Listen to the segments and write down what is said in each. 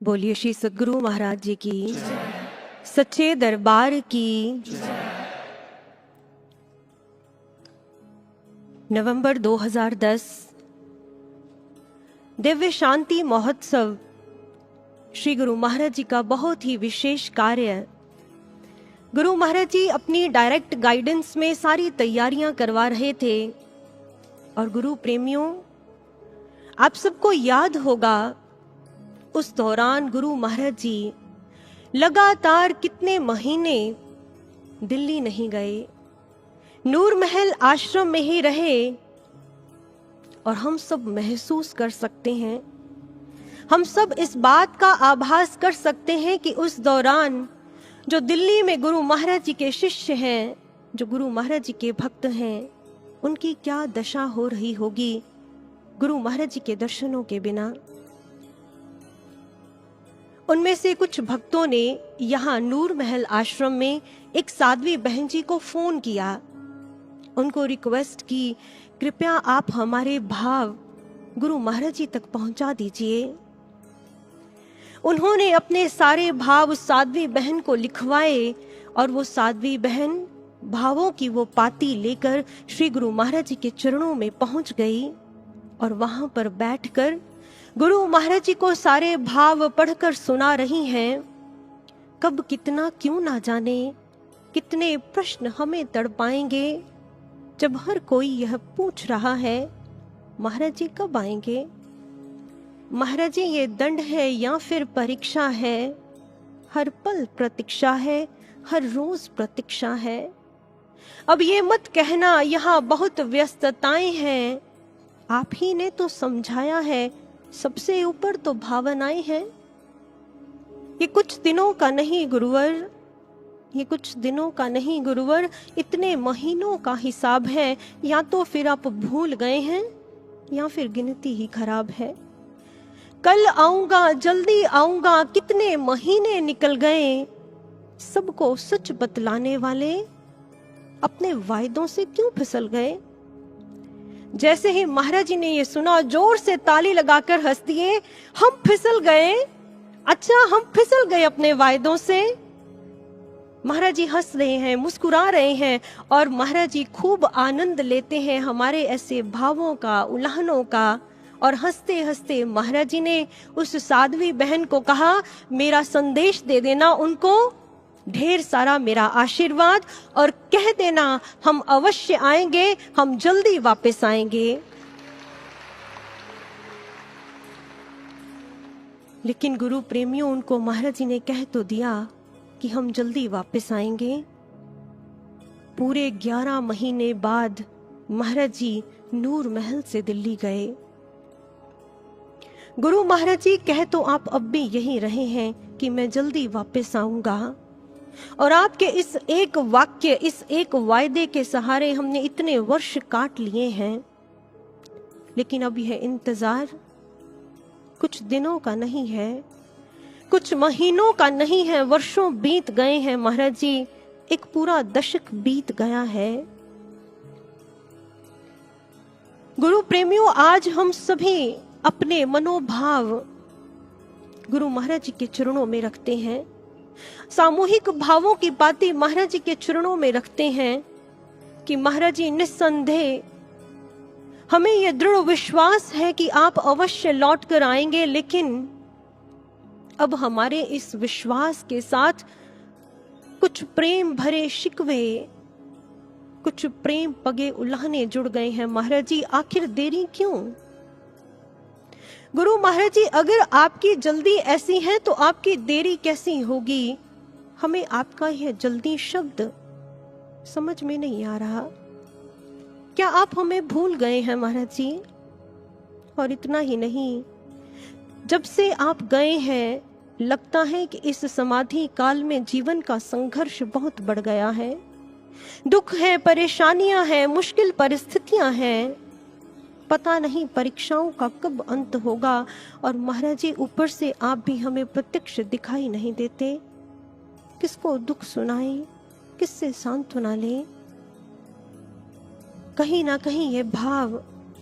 बोलिए श्री सद्गुरु महाराज जी की सच्चे दरबार की। नवंबर 2010 दिव्य शांति महोत्सव श्री गुरु महाराज जी का बहुत ही विशेष कार्य। गुरु महाराज जी अपनी डायरेक्ट गाइडेंस में सारी तैयारियां करवा रहे थे। और गुरु प्रेमियों, आप सबको याद होगा उस दौरान गुरु महाराज जी लगातार कितने महीने दिल्ली नहीं गए, नूर महल आश्रम में ही रहे। और हम सब महसूस कर सकते हैं, हम सब इस बात का आभास कर सकते हैं कि उस दौरान जो दिल्ली में गुरु महाराज जी के शिष्य हैं, जो गुरु महाराज जी के भक्त हैं, उनकी क्या दशा हो रही होगी गुरु महाराज जी के दर्शनों के बिना। उनमें से कुछ भक्तों ने यहाँ नूर महल आश्रम में एक साध्वी बहन जी को फोन किया, उनको रिक्वेस्ट की, कृपया आप हमारे भाव गुरु महाराज जी तक पहुंचा दीजिए। उन्होंने अपने सारे भाव उस साध्वी बहन को लिखवाए और वो साध्वी बहन भावों की वो पाती लेकर श्री गुरु महाराज जी के चरणों में पहुंच गई। और वहां पर बैठकर गुरु महाराज जी को सारे भाव पढ़कर सुना रही हैं। कब कितना क्यों ना जाने, कितने प्रश्न हमें तड़पाएंगे जब हर कोई यह पूछ रहा है, महाराज जी कब आएंगे, महाराज जी ये दंड है या फिर परीक्षा है, हर पल प्रतीक्षा है, हर रोज प्रतीक्षा है। अब ये मत कहना यहाँ बहुत व्यस्तताएं हैं, आप ही ने तो समझाया है, सबसे ऊपर तो भावनाएं हैं। ये कुछ दिनों का नहीं गुरुवर, ये कुछ दिनों का नहीं गुरुवर, इतने महीनों का हिसाब है। या तो फिर आप भूल गए हैं या फिर गिनती ही खराब है। कल आऊंगा, जल्दी आऊंगा, कितने महीने निकल गए। सबको सच बतलाने वाले अपने वायदों से क्यों फिसल गए। जैसे ही महाराज जी ने ये सुना, जोर से ताली लगाकर हंस दिए, हम फिसल गए। अच्छा, हम फिसल गए अपने वायदों से। महाराज जी हंस रहे हैं, मुस्कुरा रहे हैं और महाराज जी खूब आनंद लेते हैं हमारे ऐसे भावों का, उल्लाहनों का। और हंसते हंसते महाराज जी ने उस साध्वी बहन को कहा, मेरा संदेश दे देना उनको, ढेर सारा मेरा आशीर्वाद, और कह देना हम अवश्य आएंगे, हम जल्दी वापस आएंगे। लेकिन गुरु प्रेमियों, उनको महाराज जी ने कह तो दिया कि हम जल्दी वापस आएंगे। पूरे 11 महीने बाद महाराज जी नूर महल से दिल्ली गए। गुरु महाराज जी कह तो आप अब भी यही रहे हैं कि मैं जल्दी वापस आऊंगा। और आपके इस एक वाक्य, इस एक वायदे के सहारे हमने इतने वर्ष काट लिए हैं। लेकिन अब यह इंतजार कुछ दिनों का नहीं है, कुछ महीनों का नहीं है, वर्षों बीत गए हैं महाराज जी, एक पूरा दशक बीत गया है। गुरु प्रेमियों, आज हम सभी अपने मनोभाव गुरु महाराज जी के चरणों में रखते हैं, सामूहिक भावों की बातें महाराज जी के चरणों में रखते हैं कि महाराज जी निस्संदेह, हमें यह दृढ़ विश्वास है कि आप अवश्य लौट कर आएंगे। लेकिन अब हमारे इस विश्वास के साथ कुछ प्रेम भरे शिकवे, कुछ प्रेम पगे उल्लाहने जुड़ गए हैं। महाराज जी आखिर देरी क्यों। गुरु महाराज जी, अगर आपकी जल्दी ऐसी है तो आपकी देरी कैसी होगी। हमें आपका यह जल्दी शब्द समझ में नहीं आ रहा। क्या आप हमें भूल गए हैं महाराज जी। और इतना ही नहीं, जब से आप गए हैं लगता है कि इस समाधि काल में जीवन का संघर्ष बहुत बढ़ गया है। दुख है, परेशानियां हैं, मुश्किल परिस्थितियां हैं। पता नहीं परीक्षाओं का कब अंत होगा। और महाराज जी, ऊपर से आप भी हमें प्रत्यक्ष दिखाई नहीं देते। किसको दुख सुनाए, किससे सांत्वना ले। कहीं ना कहीं ये भाव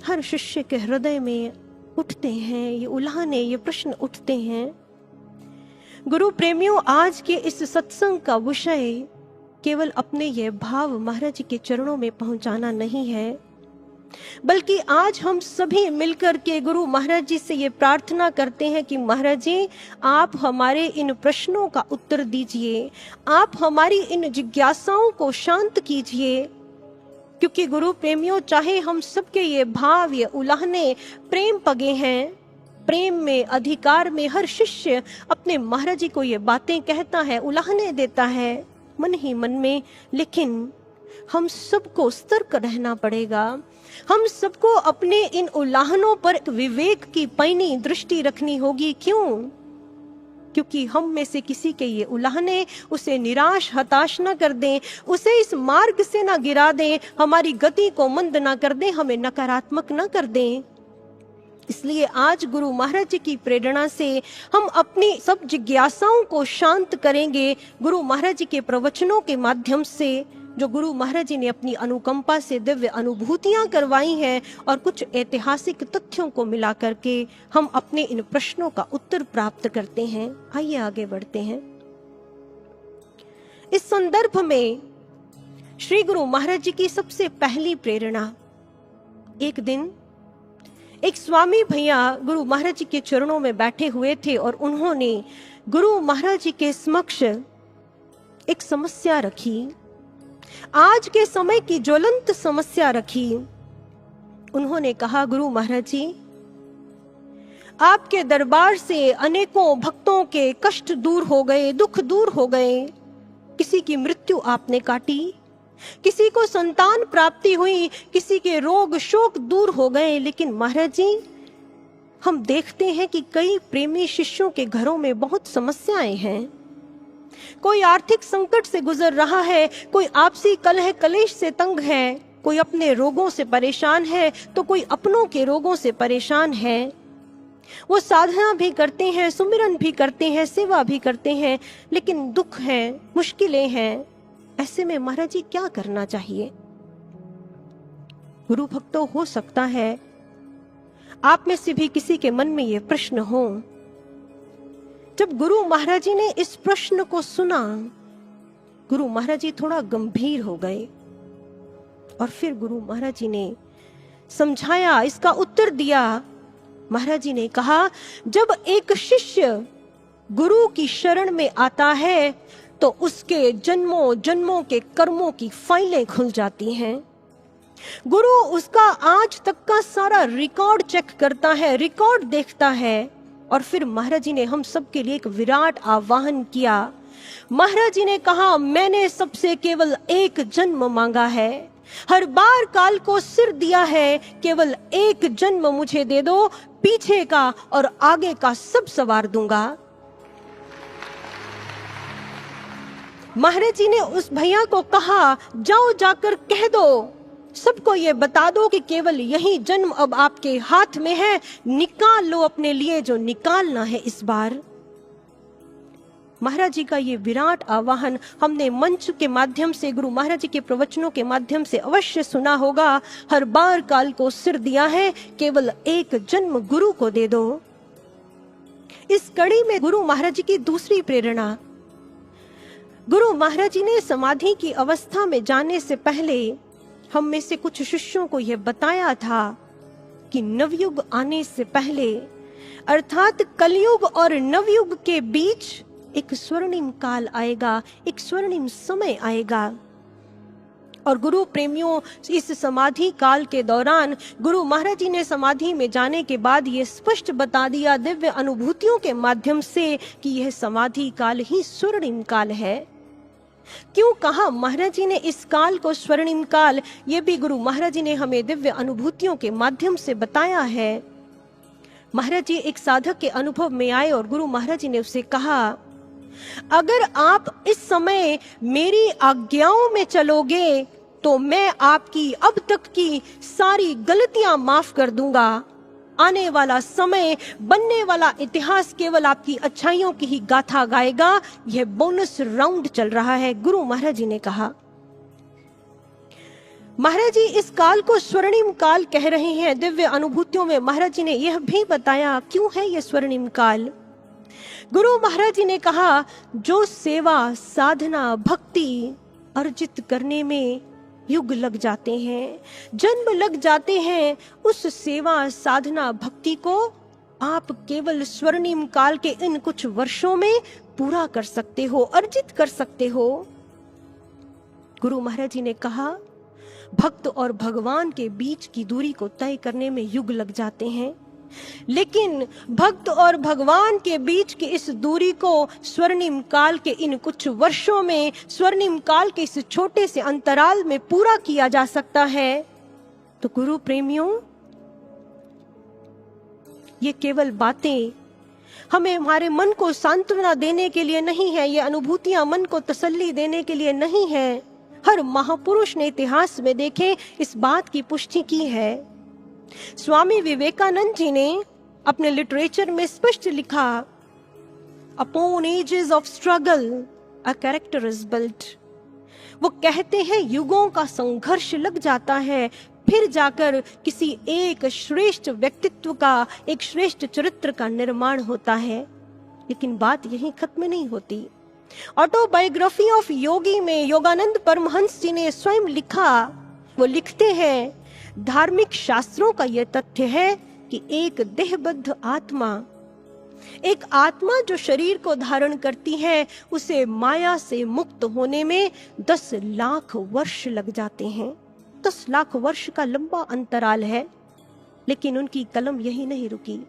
हर शिष्य के हृदय में उठते हैं, ये उल्लाहने, ये प्रश्न उठते हैं गुरु प्रेमियों, आज के इस सत्संग का विषय केवल अपने ये भाव महाराज जी के चरणों में पहुंचाना नहीं है, बल्कि आज हम सभी मिलकर के गुरु महाराज जी से ये प्रार्थना करते हैं कि महाराज जी, आप हमारे इन प्रश्नों का उत्तर दीजिए, आप हमारी इन जिज्ञासाओं को शांत कीजिए। क्योंकि गुरु प्रेमियों, चाहे हम सबके ये भाव, ये उलाहने प्रेम पगे हैं, प्रेम में, अधिकार में हर शिष्य अपने महाराज जी को ये बातें कहता है, उलाहने देता है मन ही मन में, लेकिन हम सबको सतर्क रहना पड़ेगा। हम सबको अपने इन उलाहनों पर विवेक की पैनी दृष्टि रखनी होगी। क्यों? क्योंकि हम में से किसी के ये उलाहने उसे निराश, हताश न कर दें, उसे इस मार्ग से ना गिरा दें, हमारी गति को मंद ना कर दें, हमें नकारात्मक न कर दें। इसलिए आज गुरु महाराज जी की प्रेरणा से हम अपनी सब जिज्ञासाओं को शांत करेंगे गुरु महाराज जी के प्रवचनों के माध्यम से, जो गुरु महाराज जी ने अपनी अनुकंपा से दिव्य अनुभूतियां करवाई हैं, और कुछ ऐतिहासिक तथ्यों को मिला करके हम अपने इन प्रश्नों का उत्तर प्राप्त करते हैं। आइए आगे बढ़ते हैं। इस संदर्भ में श्री गुरु महाराज जी की सबसे पहली प्रेरणा, एक दिन एक स्वामी भैया गुरु महाराज जी के चरणों में बैठे हुए थे और उन्होंने गुरु महाराज जी के समक्ष एक समस्या रखी, आज के समय की ज्वलंत समस्या रखी। उन्होंने कहा, गुरु महाराज जी, आपके दरबार से अनेकों भक्तों के कष्ट दूर हो गए, दुख दूर हो गए, किसी की मृत्यु आपने काटी, किसी को संतान प्राप्ति हुई, किसी के रोग शोक दूर हो गए, लेकिन महाराज जी, हम देखते हैं कि कई प्रेमी शिष्यों के घरों में बहुत समस्याएं हैं। कोई आर्थिक संकट से गुजर रहा है, कोई आपसी कलह कलेश से तंग है, कोई अपने रोगों से परेशान है, तो कोई अपनों के रोगों से परेशान है। वो साधना भी करते हैं, सुमिरन भी करते हैं, सेवा भी करते हैं, लेकिन दुख है, मुश्किलें हैं। ऐसे में महाराज जी क्या करना चाहिए? गुरु भक्तों, हो सकता है आप में से भी किसी के मन में ये प्रश्न हो। जब गुरु महाराज जी ने इस प्रश्न को सुना, गुरु महाराज जी थोड़ा गंभीर हो गए और फिर गुरु महाराज जी ने समझाया, इसका उत्तर दिया। महाराज जी ने कहा, जब एक शिष्य गुरु की शरण में आता है तो उसके जन्मों जन्मों के कर्मों की फाइलें खुल जाती हैं। गुरु उसका आज तक का सारा रिकॉर्ड चेक करता है, रिकॉर्ड देखता है। और फिर महाराज जी ने हम सब के लिए एक विराट आह्वान किया। महाराज जी ने कहा, मैंने सबसे केवल एक जन्म मांगा है, हर बार काल को सिर दिया है, केवल एक जन्म मुझे दे दो, पीछे का और आगे का सब सवार दूंगा। महाराज जी ने उस भैया को कहा, जाओ जाकर कह दो, सबको ये बता दो कि केवल यही जन्म अब आपके हाथ में है, निकाल लो अपने लिए जो निकालना है इस बार। महाराज जी का ये विराट आह्वान हमने मंच के माध्यम से, गुरु महाराज जी के प्रवचनों के माध्यम से अवश्य सुना होगा। हर बार काल को सिर दिया है, केवल एक जन्म गुरु को दे दो। इस कड़ी में गुरु महाराज जी की दूसरी प्रेरणा, गुरु महाराज जी ने समाधि की अवस्था में जाने से पहले हम में से कुछ शिष्यों को यह बताया था कि नवयुग आने से पहले, अर्थात कलयुग और नवयुग के बीच एक स्वर्णिम काल आएगा, एक स्वर्णिम समय आएगा। और गुरु प्रेमियों, इस समाधि काल के दौरान गुरु महाराज जी ने समाधि में जाने के बाद ये स्पष्ट बता दिया दिव्य अनुभूतियों के माध्यम से कि यह समाधि काल ही स्वर्णिम काल है। क्यों कहा महाराज जी ने इस काल को स्वर्णिम काल? ये भी गुरु महाराज जी ने हमें दिव्य अनुभूतियों के माध्यम से बताया है। महाराज जी एक साधक के अनुभव में आए और गुरु महाराज जी ने उससे कहा, अगर आप इस समय मेरी आज्ञाओं में चलोगे तो मैं आपकी अब तक की सारी गलतियां माफ कर दूंगा। आने वाला समय, बनने वाला इतिहास केवल आपकी अच्छाइयों की ही गाथा गाएगा। यह बोनस राउंड चल रहा है, गुरु महाराज जी ने कहा। महाराज जी इस काल को स्वर्णिम काल कह रहे हैं। दिव्य अनुभूतियों में महाराज जी ने यह भी बताया क्यों है यह स्वर्णिम काल। गुरु महाराज जी ने कहा, जो सेवा साधना भक्ति अर्जित करने में युग लग जाते हैं, जन्म लग जाते हैं, उस सेवा साधना भक्ति को आप केवल स्वर्णिम काल के इन कुछ वर्षों में पूरा कर सकते हो, अर्जित कर सकते हो। गुरु महाराज जी ने कहा, भक्त और भगवान के बीच की दूरी को तय करने में युग लग जाते हैं, लेकिन भक्त और भगवान के बीच की इस दूरी को स्वर्णिम काल के इन कुछ वर्षों में, स्वर्णिम काल के इस छोटे से अंतराल में पूरा किया जा सकता है। तो गुरु प्रेमियों, ये केवल बातें हमें हमारे मन को सांत्वना देने के लिए नहीं है, ये अनुभूतियां मन को तसल्ली देने के लिए नहीं है। हर महापुरुष ने इतिहास में देखे इस बात की पुष्टि की है। स्वामी विवेकानंद जी ने अपने लिटरेचर में स्पष्ट लिखा, upon ages of struggle a character is built. वो कहते हैं युगों का संघर्ष लग जाता है, फिर जाकर किसी एक श्रेष्ठ व्यक्तित्व का, एक श्रेष्ठ चरित्र का निर्माण होता है। लेकिन बात यहीं खत्म नहीं होती। ऑटोबायोग्राफी ऑफ योगी में योगानंद परमहंस जी ने स्वयं लिखा, वो लिखते हैं, धार्मिक शास्त्रों का यह तथ्य है कि एक देहबद्ध आत्मा, एक आत्मा जो शरीर को धारण करती है, उसे माया से मुक्त होने में 10 लाख वर्ष लग जाते हैं। 10 लाख वर्ष का लंबा अंतराल है। लेकिन उनकी कलम यही नहीं रुकी,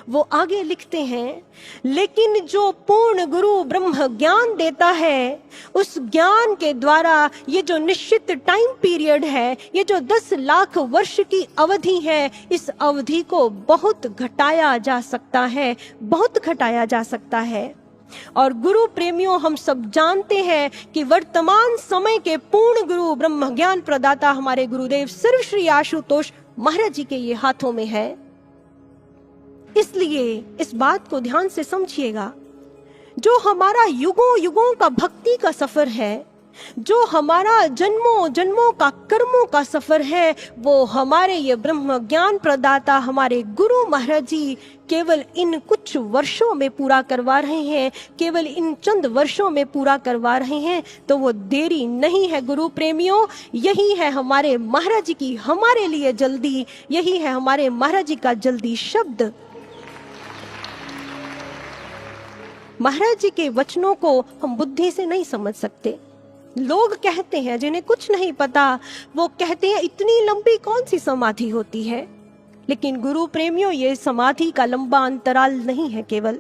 वो आगे लिखते हैं, लेकिन जो पूर्ण गुरु ब्रह्म ज्ञान देता है, उस ज्ञान के द्वारा ये जो निश्चित टाइम पीरियड है, ये जो 10 लाख वर्ष की अवधि है, इस अवधि को बहुत घटाया जा सकता है, बहुत घटाया जा सकता है। और गुरु प्रेमियों, हम सब जानते हैं कि वर्तमान समय के पूर्ण गुरु ब्रह्म ज्ञान प्रदाता हमारे गुरुदेव सर्व श्री आशुतोष महाराज जी के ये हाथों में है। इसलिए इस बात को ध्यान से समझिएगा, जो हमारा युगों युगों का भक्ति का सफर है, जो हमारा जन्मों जन्मों का कर्मों का सफर है, वो हमारे ये ब्रह्म ज्ञान प्रदाता हमारे गुरु महाराज जी केवल इन कुछ वर्षों में पूरा करवा रहे हैं, केवल इन चंद वर्षों में पूरा करवा रहे हैं। तो वो देरी नहीं है गुरु प्रेमियों, यही है हमारे महाराज जी की हमारे लिए जल्दी, यही है हमारे महाराज जी का जल्दी शब्द। महाराज जी के वचनों को हम बुद्धि से नहीं समझ सकते। लोग कहते हैं, जिन्हें कुछ नहीं पता, वो कहते हैं इतनी लंबी कौन सी समाधि होती है। लेकिन गुरु प्रेमियों, ये समाधि का लंबा अंतराल नहीं है, केवल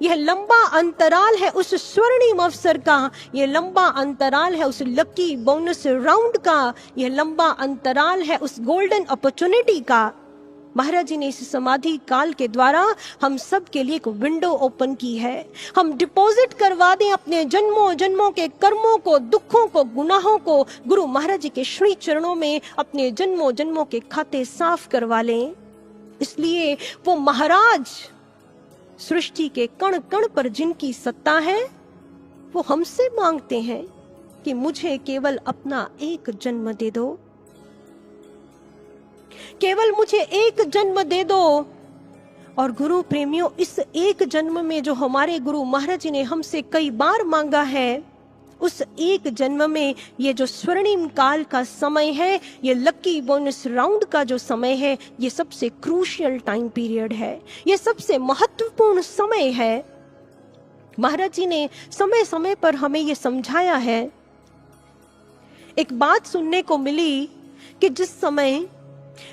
यह लंबा अंतराल है उस स्वर्णिम अवसर का, यह लंबा अंतराल है उस लकी बोनस राउंड का, यह लंबा अंतराल है उस गोल्डन अपॉर्चुनिटी का। महाराज जी ने इस समाधि काल के द्वारा हम सब के लिए एक विंडो ओपन की है। हम डिपॉजिट करवा दें अपने जन्मों जन्मों के कर्मों को, दुखों को, गुनाहों को गुरु महाराज जी के श्री चरणों में अपने जन्मों जन्मों के खाते साफ करवा लें। इसलिए वो महाराज सृष्टि के कण कण पर जिनकी सत्ता है, वो हमसे मांगते हैं कि मुझे केवल अपना एक जन्म दे दो, केवल मुझे एक जन्म दे दो। और गुरु प्रेमियों, इस एक जन्म में जो हमारे गुरु महाराज जी ने हमसे कई बार मांगा है, उस एक जन्म में ये जो स्वर्णिम काल का समय है, ये लकी बोनस राउंड का जो समय है, ये सबसे क्रूशियल टाइम पीरियड है, ये सबसे महत्वपूर्ण समय है। महाराज जी ने समय समय पर हमें ये समझाया है। एक बात सुनने को मिली कि जिस समय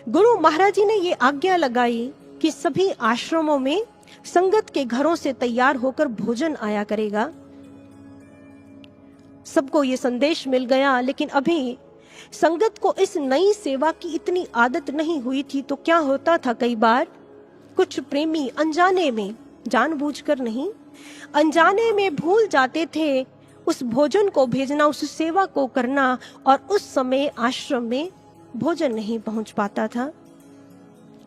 गुरु महाराज जी ने ये आज्ञा लगाई कि सभी आश्रमों में संगत के घरों से तैयार होकर भोजन आया करेगा, सबको ये संदेश मिल गया। लेकिन अभी संगत को इस नई सेवा की इतनी आदत नहीं हुई थी। तो क्या होता था, कई बार कुछ प्रेमी अनजाने में, जानबूझकर नहीं, अनजाने में भूल जाते थे उस भोजन को भेजना, उस सेवा को करना, और उस समय आश्रम में भोजन नहीं पहुंच पाता था।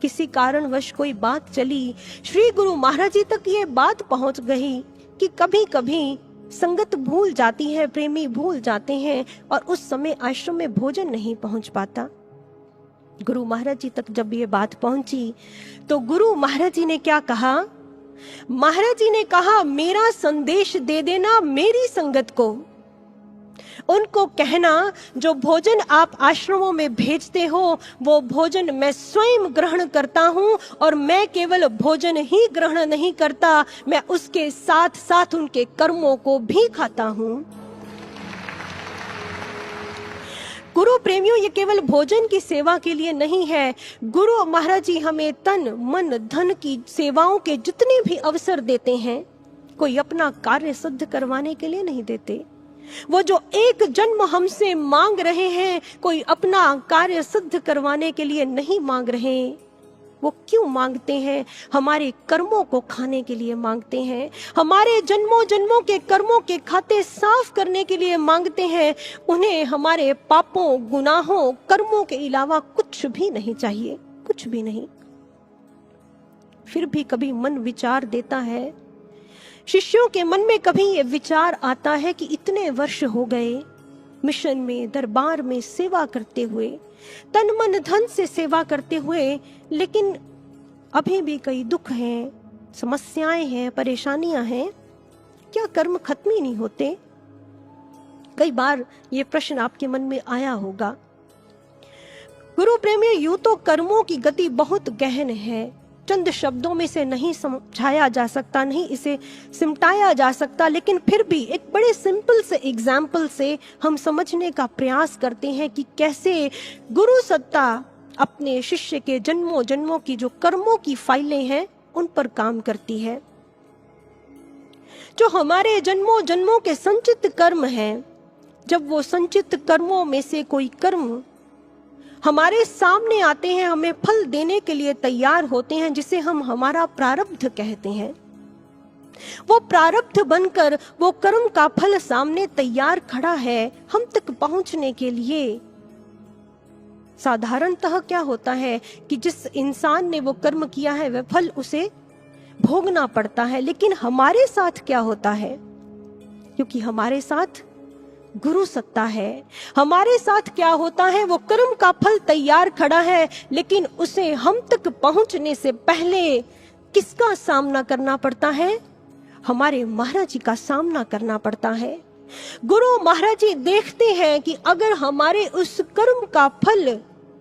किसी कारणवश कोई बात चली, श्री गुरु महाराज जी तक ये बात पहुंच गई कि कभी कभी संगत भूल जाती है, प्रेमी भूल जाते हैं, और उस समय आश्रम में भोजन नहीं पहुंच पाता। गुरु महाराज जी तक जब ये बात पहुंची तो गुरु महाराज जी ने क्या कहा, महाराज जी ने कहा, मेरा संदेश दे देना मेरी संगत को। उनको कहना, जो भोजन आप आश्रमों में भेजते हो वो भोजन मैं स्वयं ग्रहण करता हूं, और मैं केवल भोजन ही ग्रहण नहीं करता, मैं उसके साथ साथ उनके कर्मों को भी खाता हूं। गुरु प्रेमियों, ये केवल भोजन की सेवा के लिए नहीं है। गुरु महाराज जी हमें तन मन धन की सेवाओं के जितने भी अवसर देते हैं, कोई अपना कार्य सिद्ध करवाने के लिए नहीं देते। वो जो एक जन्म हमसे मांग रहे हैं, कोई अपना कार्य सिद्ध करवाने के लिए नहीं मांग रहे। वो क्यों मांगते हैं? हमारे कर्मों को खाने के लिए मांगते हैं, हमारे जन्मों जन्मों के कर्मों के खाते साफ करने के लिए मांगते हैं। उन्हें हमारे पापों, गुनाहों, कर्मों के अलावा कुछ भी नहीं चाहिए, कुछ भी नहीं। फिर भी कभी मन विचार देता है, शिष्यों के मन में कभी ये विचार आता है कि इतने वर्ष हो गए मिशन में, दरबार में सेवा करते हुए, तन मन धन से सेवा करते हुए, लेकिन अभी भी कई दुख हैं, समस्याएं हैं, परेशानियां हैं। क्या कर्म खत्म ही नहीं होते? कई बार ये प्रश्न आपके मन में आया होगा। गुरु प्रेमी, यूं तो कर्मों की गति बहुत गहन है, चंद शब्दों में से नहीं समझाया जा सकता, नहीं इसे सिमटाया जा सकता, लेकिन फिर भी एक बड़े सिंपल से एग्जाम्पल से हम समझने का प्रयास करते हैं कि कैसे गुरु सत्ता अपने शिष्य के जन्मों जन्मों की जो कर्मों की फाइलें हैं उन पर काम करती है। जो हमारे जन्मों जन्मों के संचित कर्म हैं, जब वो संचित कर्मों में से कोई कर्म हमारे सामने आते हैं, हमें फल देने के लिए तैयार होते हैं, जिसे हम हमारा प्रारब्ध कहते हैं, वो प्रारब्ध बनकर वो कर्म का फल सामने तैयार खड़ा है हम तक पहुंचने के लिए। साधारणतः क्या होता है कि जिस इंसान ने वो कर्म किया है वह फल उसे भोगना पड़ता है, लेकिन हमारे साथ क्या होता है? क्योंकि हमारे साथ गुरु सत्ता है, हमारे साथ क्या होता है? वो कर्म का फल तैयार खड़ा है, लेकिन उसे हम तक पहुंचने से पहले किसका सामना करना पड़ता है? हमारे महाराज जी का सामना करना पड़ता है। गुरु महाराज जी देखते हैं कि अगर हमारे उस कर्म का फल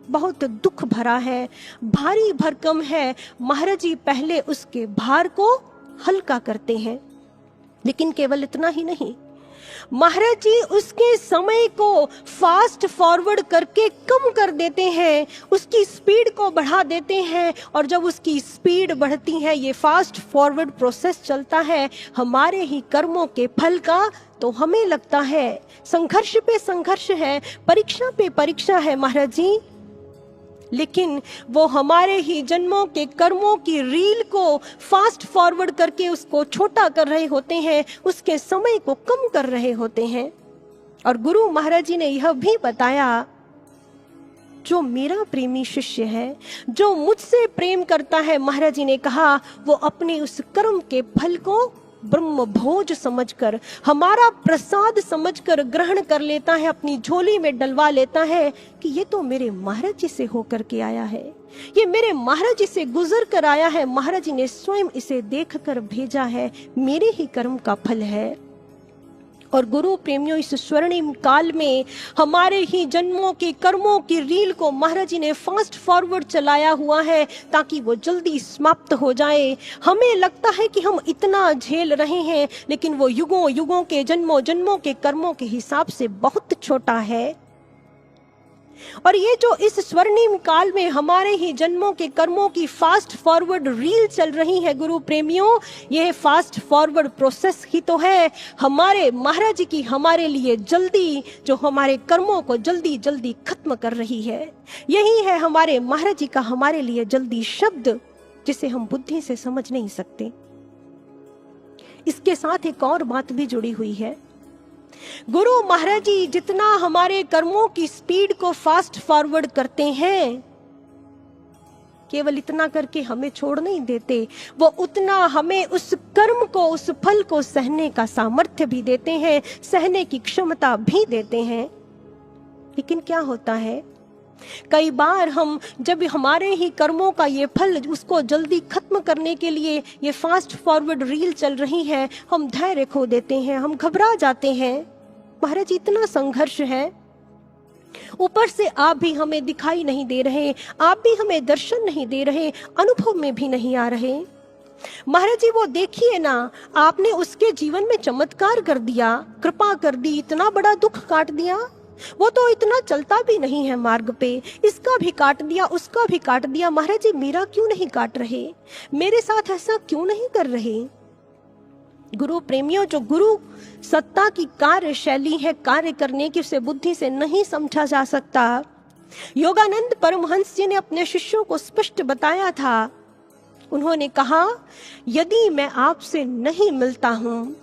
बहुत दुख भरा है, भारी भरकम है, महाराज जी पहले उसके भार को हल्का करते हैं। लेकिन केवल इतना ही नहीं, महाराज जी उसके समय को फास्ट फॉरवर्ड करके कम कर देते हैं, उसकी स्पीड को बढ़ा देते हैं। और जब उसकी स्पीड बढ़ती है, ये फास्ट फॉरवर्ड प्रोसेस चलता है हमारे ही कर्मों के फल का, तो हमें लगता है संघर्ष पे संघर्ष है, परीक्षा पे परीक्षा है महाराज जी। लेकिन वो हमारे ही जन्मों के कर्मों की रील को फास्ट फॉरवर्ड करके उसको छोटा कर रहे होते हैं, उसके समय को कम कर रहे होते हैं। और गुरु महाराज जी ने यह भी बताया, जो मेरा प्रेमी शिष्य है, जो मुझसे प्रेम करता है, महाराज जी ने कहा, वो अपने उस कर्म के फल को ब्रह्म भोज समझकर, हमारा प्रसाद समझकर ग्रहण कर लेता है, अपनी झोली में डलवा लेता है कि ये तो मेरे महाराज जी से होकर के आया है, ये मेरे महाराज जी से गुजर कर आया है, महाराज जी ने स्वयं इसे देखकर भेजा है, मेरे ही कर्म का फल है। और गुरु प्रेमियों, इस स्वर्णिम काल में हमारे ही जन्मों के कर्मों की रील को महाराज जी ने फास्ट फॉरवर्ड चलाया हुआ है ताकि वो जल्दी समाप्त हो जाए। हमें लगता है कि हम इतना झेल रहे हैं, लेकिन वो युगों युगों के जन्मों जन्मों के कर्मों के हिसाब से बहुत छोटा है। और ये जो इस स्वर्णिम काल में हमारे ही जन्मों के कर्मों की फास्ट फॉरवर्ड रील चल रही है गुरु प्रेमियों, ये फास्ट फॉरवर्ड प्रोसेस ही तो है हमारे महाराज जी की हमारे लिए जल्दी, जो हमारे कर्मों को जल्दी जल्दी खत्म कर रही है। यही है हमारे महाराज जी का हमारे लिए जल्दी शब्द, जिसे हम बुद्धि से समझ नहीं सकते। इसके साथ एक और बात भी जुड़ी हुई है। गुरु महाराज जी जितना हमारे कर्मों की स्पीड को फास्ट फॉरवर्ड करते हैं, केवल इतना करके हमें छोड़ नहीं देते, वो उतना हमें उस कर्म को, उस फल को सहने का सामर्थ्य भी देते हैं, सहने की क्षमता भी देते हैं। लेकिन क्या होता है, कई बार हम जब हमारे ही कर्मों का ये फल उसको जल्दी खत्म करने के लिए ये फास्ट फॉरवर्ड रील चल रही है, हम धैर्य खो देते हैं, हम घबरा जाते हैं। महाराज इतना संघर्ष है, ऊपर से आप भी हमें दिखाई नहीं दे रहे, आप भी हमें दर्शन नहीं दे रहे, अनुभव में भी नहीं आ रहे। महाराज जी वो देखिए ना, आपने उसके जीवन में चमत्कार कर दिया, कृपा कर दी, इतना बड़ा दुख काट दिया। वो तो इतना चलता भी नहीं है मार्ग पे, इसका भी काट दिया, उसका भी काट दिया। महाराज जी मेरा क्यों नहीं काट रहे, मेरे साथ ऐसा क्यों नहीं कर रहे। गुरु प्रेमियों, जो गुरु सत्ता की कार्य शैली है, कार्य करने की, उसे बुद्धि से नहीं समझा जा सकता। योगानंद परमहंस जी ने अपने शिष्यों को स्पष्ट बताया था। उन्होंने कहा, यदि मैं आपसे नहीं मिलता हूं,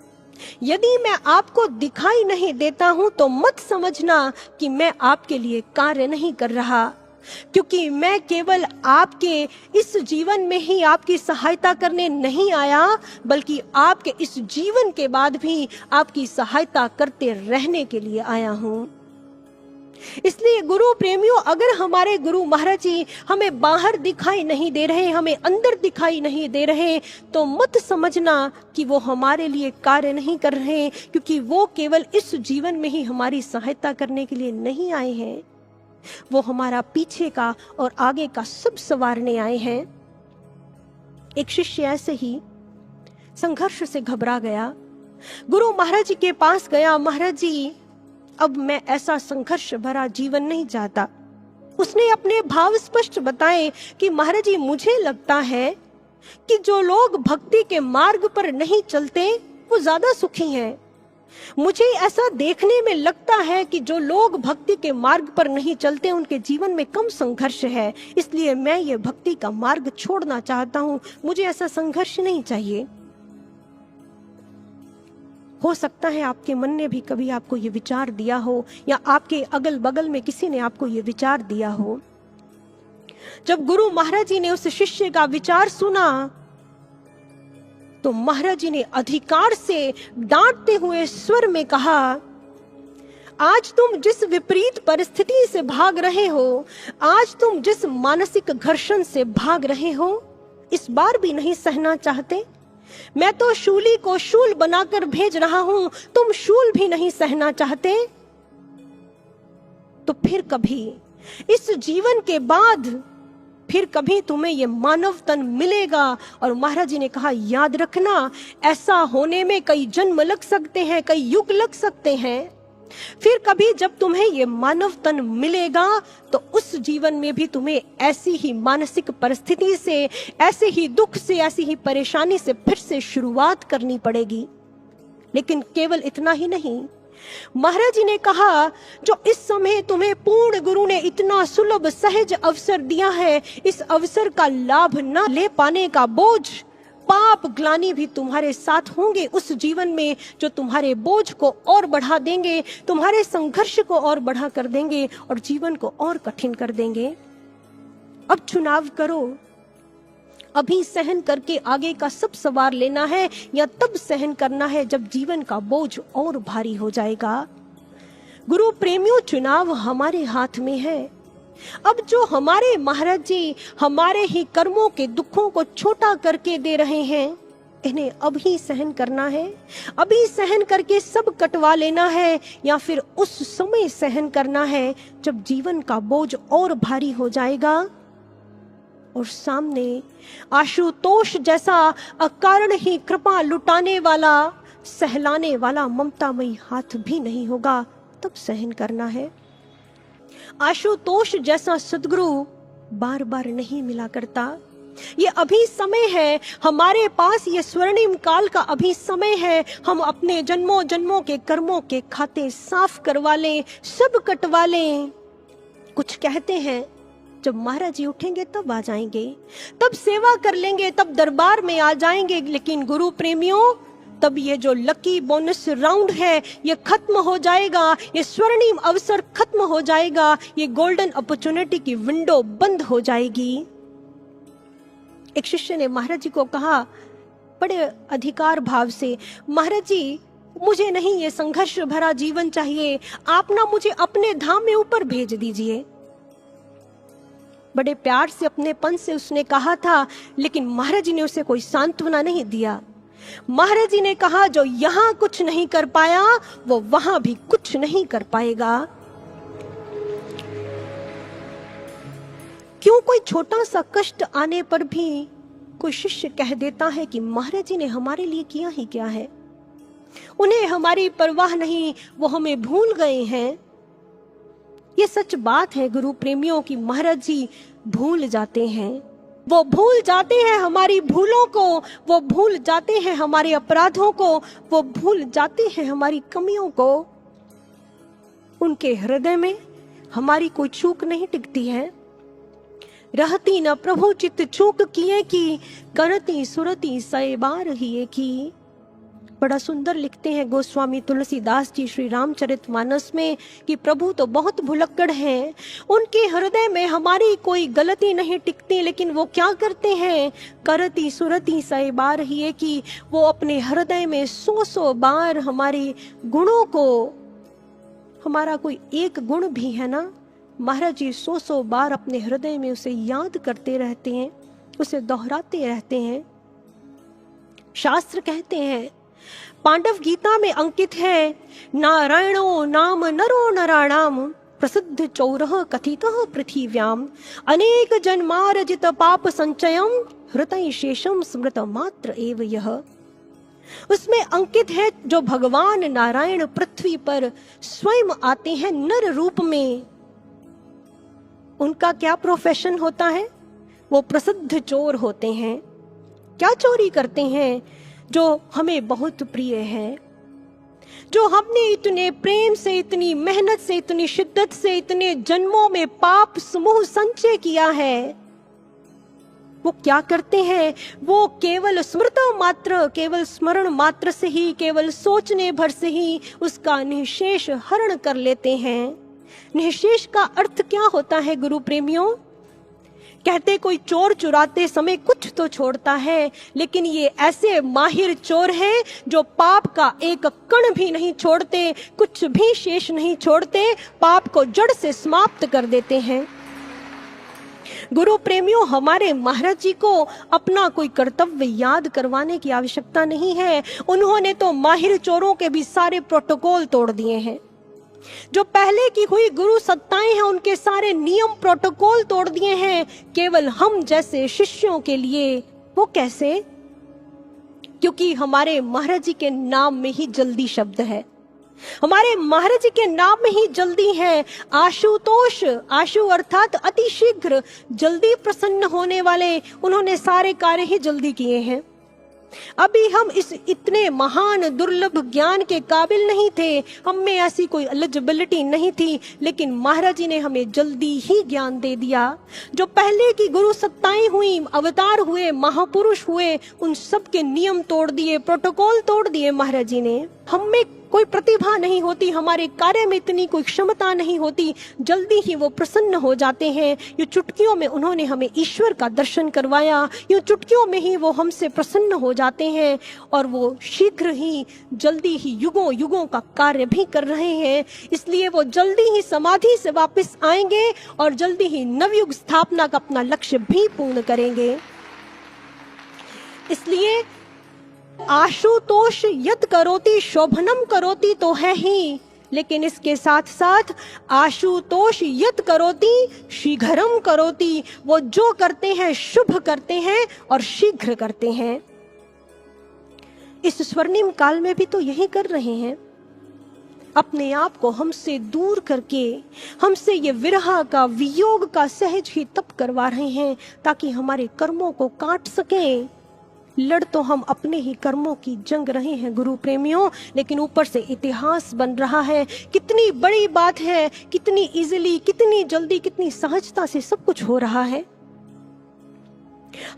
यदि मैं आपको दिखाई नहीं देता हूं, तो मत समझना कि मैं आपके लिए कार्य नहीं कर रहा, क्योंकि मैं केवल आपके इस जीवन में ही आपकी सहायता करने नहीं आया, बल्कि आपके इस जीवन के बाद भी आपकी सहायता करते रहने के लिए आया हूं। इसलिए गुरु प्रेमियों, अगर हमारे गुरु महाराज जी हमें बाहर दिखाई नहीं दे रहे, हमें अंदर दिखाई नहीं दे रहे, तो मत समझना कि वो हमारे लिए कार्य नहीं कर रहे, क्योंकि वो केवल इस जीवन में ही हमारी सहायता करने के लिए नहीं आए हैं, वो हमारा पीछे का और आगे का सब संवारने आए हैं। एक शिष्य ऐसे ही संघर्ष से घबरा गया, गुरु महाराज जी के पास गया, महाराज जी अब मैं ऐसा संघर्ष भरा जीवन नहीं चाहता। उसने अपने भाव स्पष्ट बताए कि महाराज जी मुझे लगता है कि जो लोग भक्ति के मार्ग पर नहीं चलते वो ज्यादा सुखी हैं। मुझे ऐसा देखने में लगता है कि जो लोग भक्ति के मार्ग पर नहीं चलते उनके जीवन में कम संघर्ष है, इसलिए मैं ये भक्ति का मार्ग छोड़ना चाहता हूँ, मुझे ऐसा संघर्ष नहीं चाहिए। हो सकता है आपके मन ने भी कभी आपको ये विचार दिया हो, या आपके अगल बगल में किसी ने आपको ये विचार दिया हो। जब गुरु महाराज जी ने उस शिष्य का विचार सुना, तो महाराज जी ने अधिकार से डांटते हुए स्वर में कहा, आज तुम जिस विपरीत परिस्थिति से भाग रहे हो, आज तुम जिस मानसिक घर्षण से भाग रहे हो, इस बार भी नहीं सहना चाहते। मैं तो शूली को शूल बनाकर भेज रहा हूं, तुम शूल भी नहीं सहना चाहते। तो फिर कभी इस जीवन के बाद फिर कभी तुम्हें ये मानव तन मिलेगा। और महाराज जी ने कहा, याद रखना, ऐसा होने में कई जन्म लग सकते हैं, कई युग लग सकते हैं। फिर कभी जब तुम्हें ये मानव तन मिलेगा, तो उस जीवन में भी तुम्हें ऐसी ही मानसिक परिस्थिति से, ऐसे ही दुख से, ऐसी ही परेशानी से फिर से शुरुआत करनी पड़ेगी। लेकिन केवल इतना ही नहीं, महाराज जी ने कहा, जो इस समय तुम्हें पूर्ण गुरु ने इतना सुलभ सहज अवसर दिया है, इस अवसर का लाभ न ले पाने का बोझ, पाप ग्लानि भी तुम्हारे साथ होंगे उस जीवन में, जो तुम्हारे बोझ को और बढ़ा देंगे, तुम्हारे संघर्ष को और बढ़ा कर देंगे और जीवन को और कठिन कर देंगे। अब चुनाव करो, अभी सहन करके आगे का सब सवार लेना है, या तब सहन करना है जब जीवन का बोझ और भारी हो जाएगा। गुरु प्रेमियों, चुनाव हमारे हाथ में है। अब जो हमारे महाराज जी हमारे ही कर्मों के दुखों को छोटा करके दे रहे हैं, इन्हें अभी सहन करना है, अभी सहन करके सब कटवा लेना है, या फिर उस समय सहन करना है जब जीवन का बोझ और भारी हो जाएगा और सामने आशुतोष जैसा अकारण ही कृपा लुटाने वाला, सहलाने वाला ममतामयी हाथ भी नहीं होगा, तब सहन करना है। आशुतोष जैसा सद्गुरु बार बार नहीं मिला करता। ये अभी समय है, हमारे पास ये स्वर्णिम काल का अभी समय है। हम अपने जन्मों जन्मों के कर्मों के खाते साफ करवा लें, सब कटवा लें। कुछ कहते हैं जब महाराज जी उठेंगे तब आ जाएंगे, तब सेवा कर लेंगे, तब दरबार में आ जाएंगे। लेकिन गुरु प्रेमियों, तब ये जो लकी बोनस राउंड है ये खत्म हो जाएगा, ये स्वर्णिम अवसर खत्म हो जाएगा, ये गोल्डन अपॉर्चुनिटी की विंडो बंद हो जाएगी। एक शिष्य ने महाराज जी को कहा बड़े अधिकार भाव से, महाराज जी मुझे नहीं ये संघर्ष भरा जीवन चाहिए, आप ना मुझे अपने धाम में ऊपर भेज दीजिए। बड़े प्यार से अपने पन से उसने कहा था, लेकिन महाराज जी ने उसे कोई सांत्वना नहीं दिया। महाराज जी ने कहा, जो यहां कुछ नहीं कर पाया वो वहां भी कुछ नहीं कर पाएगा। क्यों कोई छोटा सा कष्ट आने पर भी कोई शिष्य कह देता है कि महाराज जी ने हमारे लिए किया ही क्या है, उन्हें हमारी परवाह नहीं, वो हमें भूल गए हैं। ये सच बात है गुरु प्रेमियों की महाराज जी भूल जाते हैं। वो भूल जाते हैं हमारी भूलों को, वो भूल जाते हैं हमारे अपराधों को, वो भूल जाते हैं हमारी कमियों को। उनके हृदय में हमारी कोई चूक नहीं टिकती है। रहती न प्रभु चित्त चूक किए की, करती सुरती सय बार ही की। बड़ा सुंदर लिखते हैं गोस्वामी तुलसीदास जी श्री रामचरितमानस में कि प्रभु तो बहुत भुलक्कड़ हैं, उनके हृदय में हमारी कोई गलती नहीं टिकती, लेकिन वो क्या करते हैं, करती सुरती सय बार ही की, वो अपने हृदय में 100 बार हमारे गुणों को, हमारा कोई एक गुण भी है ना, महाराज जी 100 बार अपने हृदय में उसे याद करते रहते हैं, उसे दोहराते रहते हैं। शास्त्र कहते हैं, पांडव गीता में अंकित है, नारायणो नाम नरो नराणाम, प्रसिद्ध चौरः कथितः पृथिव्याम, अनेक जन्मार्जित पाप संचयम, हृतय शेषम स्मृत मात्र एव यह। उसमें अंकित है, जो भगवान नारायण पृथ्वी पर स्वयं आते हैं नर रूप में, उनका क्या प्रोफेशन होता है, वो प्रसिद्ध चोर होते हैं। क्या चोरी करते हैं, जो हमें बहुत प्रिय है, जो हमने इतने प्रेम से, इतनी मेहनत से, इतनी शिद्दत से, इतने जन्मों में पाप समूह संचय किया है, वो क्या करते हैं, वो केवल स्मृत मात्र, केवल स्मरण मात्र से ही, केवल सोचने भर से ही उसका निःशेष हरण कर लेते हैं। निःशेष का अर्थ क्या होता है गुरु प्रेमियों? कहते कोई चोर चुराते समय कुछ तो छोड़ता है, लेकिन ये ऐसे माहिर चोर हैं जो पाप का एक कण भी नहीं छोड़ते, कुछ भी शेष नहीं छोड़ते, पाप को जड़ से समाप्त कर देते हैं। गुरु प्रेमियों, हमारे महाराज जी को अपना कोई कर्तव्य याद करवाने की आवश्यकता नहीं है। उन्होंने तो माहिर चोरों के भी सारे प्रोटोकॉल तोड़ दिए हैं। जो पहले की हुई गुरु सत्ताएं हैं, उनके सारे नियम प्रोटोकॉल तोड़ दिए हैं केवल हम जैसे शिष्यों के लिए। वो कैसे? क्योंकि हमारे महाराज जी के नाम में ही जल्दी शब्द है, हमारे महाराज जी के नाम में ही जल्दी है। आशुतोष, आशु अर्थात अति शीघ्र, जल्दी प्रसन्न होने वाले, उन्होंने सारे कार्य ही जल्दी किए हैं। अभी हम इस इतने महान दुर्लभ ज्ञान के काबिल नहीं थे, हम में ऐसी कोई एलिजिबिलिटी नहीं थी, लेकिन महाराज जी ने हमें जल्दी ही ज्ञान दे दिया। जो पहले की गुरु सत्ताएं हुई, अवतार हुए, महापुरुष हुए, उन सब के नियम तोड़ दिए, प्रोटोकॉल तोड़ दिए महाराज जी ने। हम में कोई प्रतिभा नहीं होती, हमारे कार्य में इतनी कोई क्षमता नहीं होती, जल्दी ही वो प्रसन्न हो जाते हैं। ये चुटकियों में उन्होंने हमें ईश्वर का दर्शन करवाया, ये चुटकियों में ही वो हमसे प्रसन्न हो जाते हैं, और वो शीघ्र ही जल्दी ही युगों युगों का कार्य भी कर रहे हैं। इसलिए वो जल्दी ही समाधि से वापस आएंगे और जल्दी ही नवयुग स्थापना का अपना लक्ष्य भी पूर्ण करेंगे। इसलिए आशुतोष यत् करोति शोभनम करोति तो है ही, लेकिन इसके साथ साथ आशुतोष यत् करोति शीघ्रम करोति, वो जो करते हैं शुभ करते हैं और शीघ्र करते हैं। इस स्वर्णिम काल में भी तो यही कर रहे हैं, अपने आप को हमसे दूर करके, हमसे ये विरह का, वियोग का सहज ही तप करवा रहे हैं, ताकि हमारे कर्मों को काट सकें। लड़ तो हम अपने ही कर्मों की जंग रहे हैं गुरु प्रेमियों, लेकिन ऊपर से इतिहास बन रहा है। कितनी बड़ी बात है, कितनी इजीली, कितनी जल्दी, कितनी सहजता से सब कुछ हो रहा है।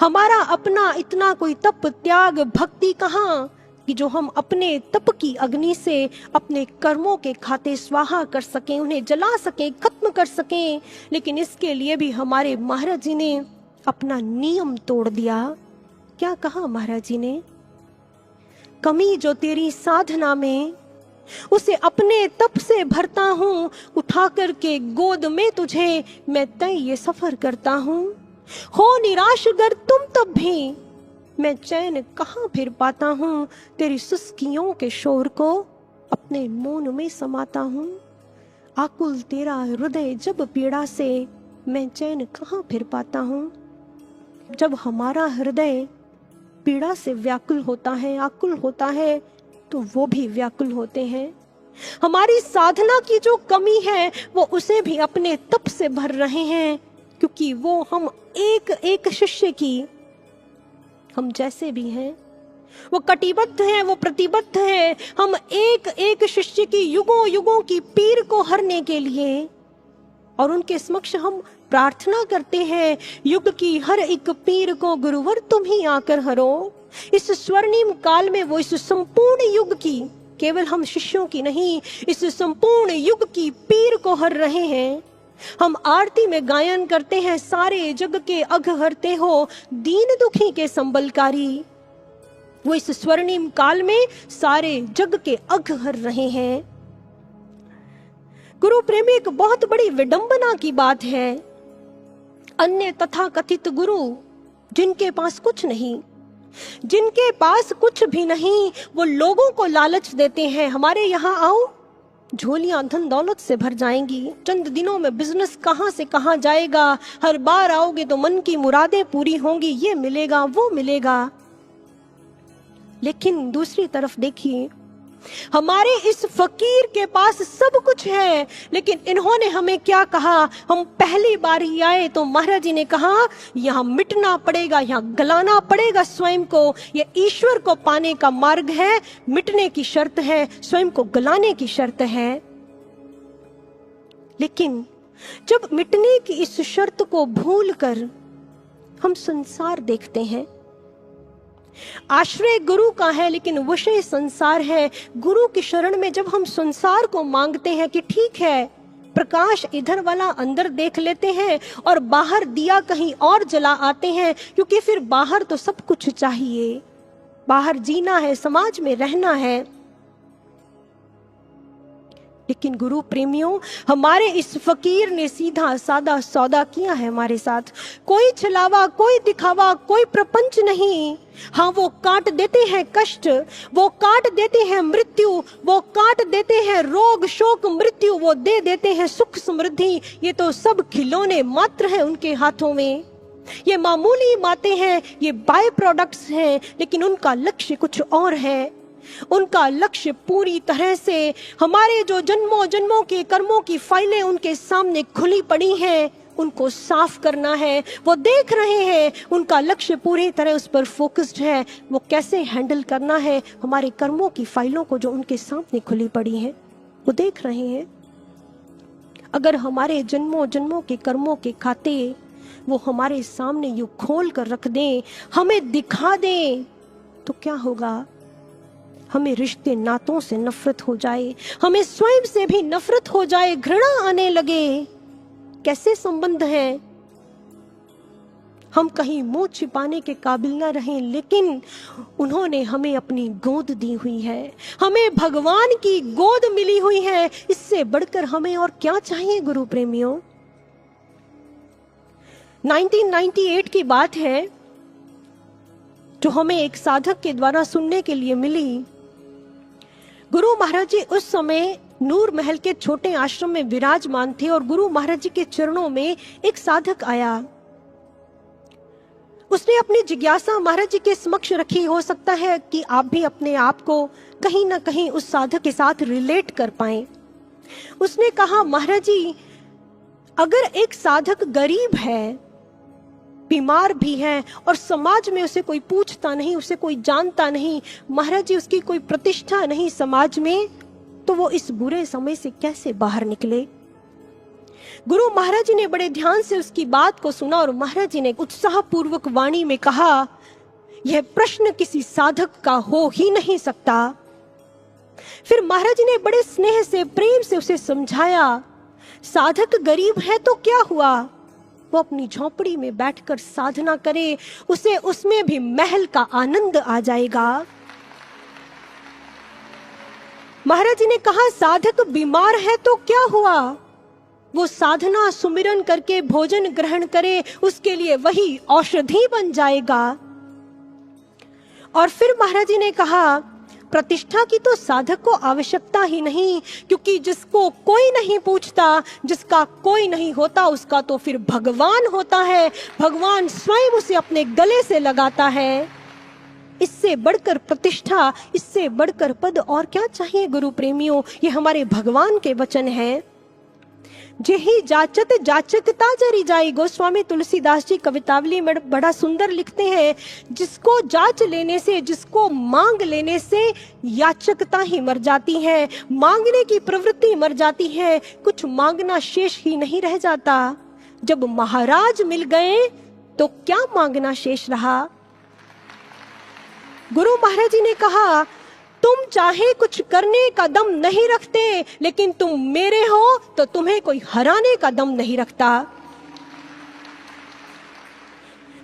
हमारा अपना इतना कोई तप, त्याग, भक्ति कहाँ कि जो हम अपने तप की अग्नि से अपने कर्मों के खाते स्वाहा कर सकें, उन्हें जला सकें, खत्म कर सकें। लेकिन इसके लिए भी हमारे महाराज जी ने अपना नियम तोड़ दिया। क्या कहा महाराज जी ने? कमी जो तेरी साधना में, उसे अपने तप से भरता हूँ, उठा करके गोद में तुझे मैं तय ये सफर करता हूँ। हो निराश अगर तुम तब भी, मैं चैन कहाँ फिर पाता हूँ, तेरी सुस्कियों के शोर को अपने मौन में समाता हूँ। आकुल तेरा हृदय जब पीड़ा से, मैं चैन कहाँ फिर पाता हूँ। जब हमारा हृदय पीड़ा से व्याकुल होता है, आकुल होता है, तो वो भी व्याकुल होते हैं। हमारी साधना की जो कमी है वो उसे भी अपने तप से भर रहे हैं, क्योंकि वो हम एक एक शिष्य की, हम जैसे भी हैं, वो कटिबद्ध हैं, वो प्रतिबद्ध हैं। हम एक एक शिष्य की युगों युगों की पीर को हरने के लिए, और उनके समक्ष हम प्रार्थना करते हैं, युग की हर एक पीर को गुरुवर तुम ही आकर हरो। इस स्वर्णिम काल में वो इस संपूर्ण युग की, केवल हम शिष्यों की नहीं, इस संपूर्ण युग की पीर को हर रहे हैं। हम आरती में गायन करते हैं, सारे जग के अघ हरते हो, दीन दुखी के संबलकारी। वो इस स्वर्णिम काल में सारे जग के अघ हर रहे हैं। गुरु प्रेमी, एक बहुत बड़ी विडंबना की बात है, अन्य तथा कथित गुरु जिनके पास कुछ नहीं, जिनके पास कुछ भी नहीं, वो लोगों को लालच देते हैं, हमारे यहाँ आओ, झोलियां धन दौलत से भर जाएंगी, चंद दिनों में बिजनेस कहां से कहां जाएगा, हर बार आओगे तो मन की मुरादें पूरी होंगी, ये मिलेगा वो मिलेगा। लेकिन दूसरी तरफ देखिए, हमारे इस फकीर के पास सब कुछ है, लेकिन इन्होंने हमें क्या कहा। हम पहली बार ही आए तो महाराज जी ने कहा, यहाँ मिटना पड़ेगा, यहाँ गलाना पड़ेगा स्वयं को, ये ईश्वर को पाने का मार्ग है, मिटने की शर्त है, स्वयं को गलाने की शर्त है। लेकिन जब मिटने की इस शर्त को भूलकर हम संसार देखते हैं, आश्रय गुरु का है लेकिन विषय संसार है। गुरु की शरण में जब हम संसार को मांगते हैं कि ठीक है, प्रकाश इधर वाला अंदर देख लेते हैं और बाहर दिया कहीं और जला आते हैं, क्योंकि फिर बाहर तो सब कुछ चाहिए, बाहर जीना है, समाज में रहना है। लेकिन गुरु प्रेमियों, हमारे इस फकीर ने सीधा सादा सौदा किया है हमारे साथ। कोई छलावा, कोई दिखावा, कोई प्रपंच नहीं। हाँ, वो काट देते हैं कष्ट, वो काट देते हैं मृत्यु, वो काट देते हैं रोग शोक मृत्यु, वो दे देते हैं सुख समृद्धि। ये तो सब खिलौने मात्र हैं उनके हाथों में, ये मामूली बातें हैं, ये बाय प्रोडक्ट्स हैं, लेकिन उनका लक्ष्य कुछ और है। उनका लक्ष्य पूरी तरह से हमारे जो जन्मों जन्मों के कर्मों की फाइलें उनके सामने खुली पड़ी हैं, उनको साफ करना है। वो देख रहे हैं, उनका लक्ष्य पूरी तरह उस पर फोकस्ड है, वो कैसे हैंडल करना है हमारे कर्मों की फाइलों को जो उनके सामने खुली पड़ी हैं, वो देख रहे हैं। अगर हमारे जन्मों जन्मों के कर्मों के खाते वो हमारे सामने यूं खोल कर रख दें, हमें दिखा दें, तो क्या होगा। हमें रिश्ते नातों से नफरत हो जाए, हमें स्वयं से भी नफरत हो जाए, घृणा आने लगे। कैसे संबंध हैं, हम कहीं मुंह छिपाने के काबिल ना रहें, लेकिन उन्होंने हमें अपनी गोद दी हुई है, हमें भगवान की गोद मिली हुई है। इससे बढ़कर हमें और क्या चाहिए गुरु प्रेमियों। 1998 की बात है जो हमें एक साधक के द्वारा सुनने के लिए मिली। गुरु महाराज जी उस समय नूर महल के छोटे आश्रम में विराजमान थे और गुरु महाराज जी के चरणों में एक साधक आया। उसने अपनी जिज्ञासा महाराज जी के समक्ष रखी। हो सकता है कि आप भी अपने आप को कहीं ना कहीं उस साधक के साथ रिलेट कर पाए। उसने कहा, महाराज जी, अगर एक साधक गरीब है, बीमार भी है और समाज में उसे कोई पूछता नहीं, उसे कोई जानता नहीं, महाराज जी उसकी कोई प्रतिष्ठा नहीं समाज में, तो वो इस बुरे समय से कैसे बाहर निकले। गुरु महाराज जी ने बड़े ध्यान से उसकी बात को सुना और महाराज जी ने उत्साहपूर्वक वाणी में कहा, यह प्रश्न किसी साधक का हो ही नहीं सकता। फिर महाराज जी ने बड़े स्नेह से प्रेम से उसे समझाया, साधक गरीब है तो क्या हुआ, वो अपनी झोपड़ी में बैठकर साधना करे, उसे उसमें भी महल का आनंद आ जाएगा। महाराज जी ने कहा साधक बीमार है तो क्या हुआ, वो साधना सुमिरन करके भोजन ग्रहण करे, उसके लिए वही औषधि बन जाएगा। और फिर महाराज जी ने कहा प्रतिष्ठा की तो साधक को आवश्यकता ही नहीं, क्योंकि जिसको कोई नहीं पूछता, जिसका कोई नहीं होता, उसका तो फिर भगवान होता है। भगवान स्वयं उसे अपने गले से लगाता है। इससे बढ़कर प्रतिष्ठा, इससे बढ़कर पद और क्या चाहिए गुरु प्रेमियों। ये हमारे भगवान के वचन हैं। जेहि जाचत जाचकता जरी जाई, गोस्वामी तुलसीदास जी कवितावली में बड़ा सुंदर लिखते हैं, जिसको जांच लेने से, जिसको मांग लेने से याचकता ही मर जाती है, मांगने की प्रवृत्ति मर जाती है, कुछ मांगना शेष ही नहीं रह जाता। जब महाराज मिल गए तो क्या मांगना शेष रहा। गुरु महाराज जी ने कहा तुम चाहे कुछ करने का दम नहीं रखते, लेकिन तुम मेरे हो तो तुम्हें कोई हराने का दम नहीं रखता।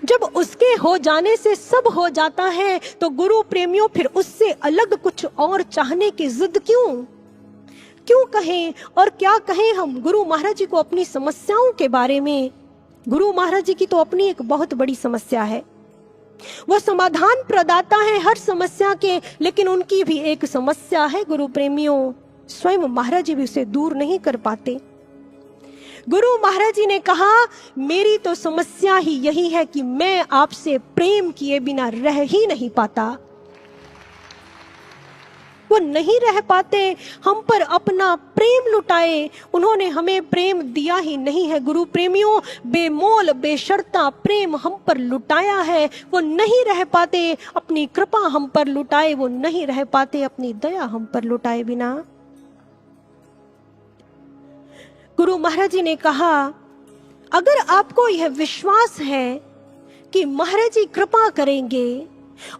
जब उसके हो जाने से सब हो जाता है तो गुरु प्रेमियों फिर उससे अलग कुछ और चाहने की जिद क्यों कहें और क्या कहें हम गुरु महाराज जी को अपनी समस्याओं के बारे में। गुरु महाराज जी की तो अपनी एक बहुत बड़ी समस्या है, वो समाधान प्रदाता है हर समस्या के, लेकिन उनकी भी एक समस्या है गुरु प्रेमियों, स्वयं महाराज जी भी उसे दूर नहीं कर पाते। गुरु महाराज जी ने कहा मेरी तो समस्या ही यही है कि मैं आपसे प्रेम किए बिना रह ही नहीं पाता। वो नहीं रह पाते, हम पर अपना प्रेम लुटाए, उन्होंने हमें प्रेम दिया ही नहीं है गुरु प्रेमियों, बेमोल बेशर्ता प्रेम हम पर लुटाया है। वो नहीं रह पाते अपनी कृपा हम पर लुटाए, वो नहीं रह पाते अपनी दया हम पर लुटाए बिना। गुरु महाराज जी ने कहा अगर आपको यह विश्वास है कि महाराज जी कृपा करेंगे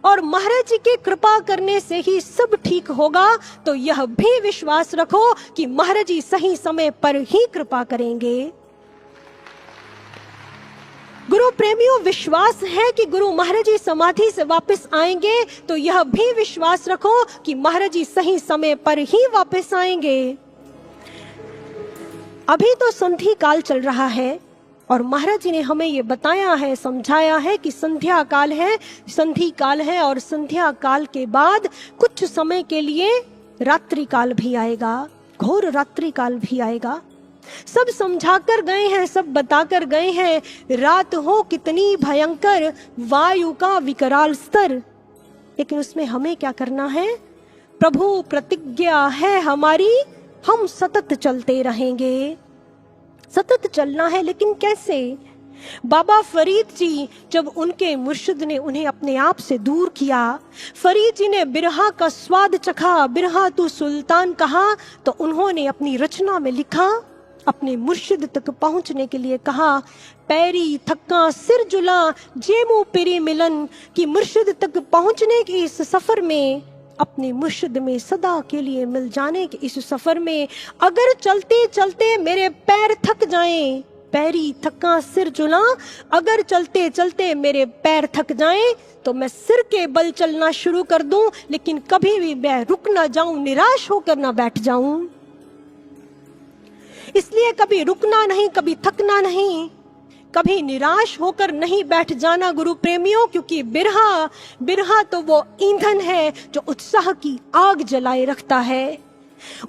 और महाराज जी के कृपा करने से ही सब ठीक होगा, तो यह भी विश्वास रखो कि महाराज जी सही समय पर ही कृपा करेंगे। गुरु प्रेमियों विश्वास है कि गुरु महाराज जी समाधि से वापस आएंगे, तो यह भी विश्वास रखो कि महाराज जी सही समय पर ही वापस आएंगे। अभी तो संधि काल चल रहा है और महाराज जी ने हमें ये बताया है, समझाया है कि संध्या काल है, संधि काल है, और संध्या काल के बाद कुछ समय के लिए रात्रि काल भी आएगा, घोर रात्रि काल भी आएगा। सब समझा कर गए हैं, सब बता कर गए हैं, रात हो कितनी भयंकर, वायु का विकराल स्तर, लेकिन उसमें हमें क्या करना है। प्रभु प्रतिज्ञा है हमारी, हम सतत चलते रहेंगे, सतत चलना है। लेकिन कैसे। बाबा फरीद जी जब उनके मुर्शिद ने उन्हें अपने आप से दूर किया, फरीद जी ने बिरहा का स्वाद चखा, बिरहा तू सुल्तान कहा, तो उन्होंने अपनी रचना में लिखा, अपने मुर्शिद तक पहुंचने के लिए कहा, पैरी थक्का सिर जुला जेमू पिरी मिलन, कि मुर्शिद तक पहुंचने के इस सफर में, अपने मुर्शिद में सदा के लिए मिल जाने के इस सफर में, अगर चलते चलते मेरे पैर थक जाएं, पैरी थक्का सिर जुला, अगर चलते चलते मेरे पैर थक जाएं तो मैं सिर के बल चलना शुरू कर दूं, लेकिन कभी भी मैं रुक ना जाऊं, निराश होकर ना बैठ जाऊं। इसलिए कभी रुकना नहीं, कभी थकना नहीं, कभी निराश होकर नहीं बैठ जाना गुरु प्रेमियों, क्योंकि बिरहा तो वो ईंधन है जो उत्साह की आग जलाए रखता है।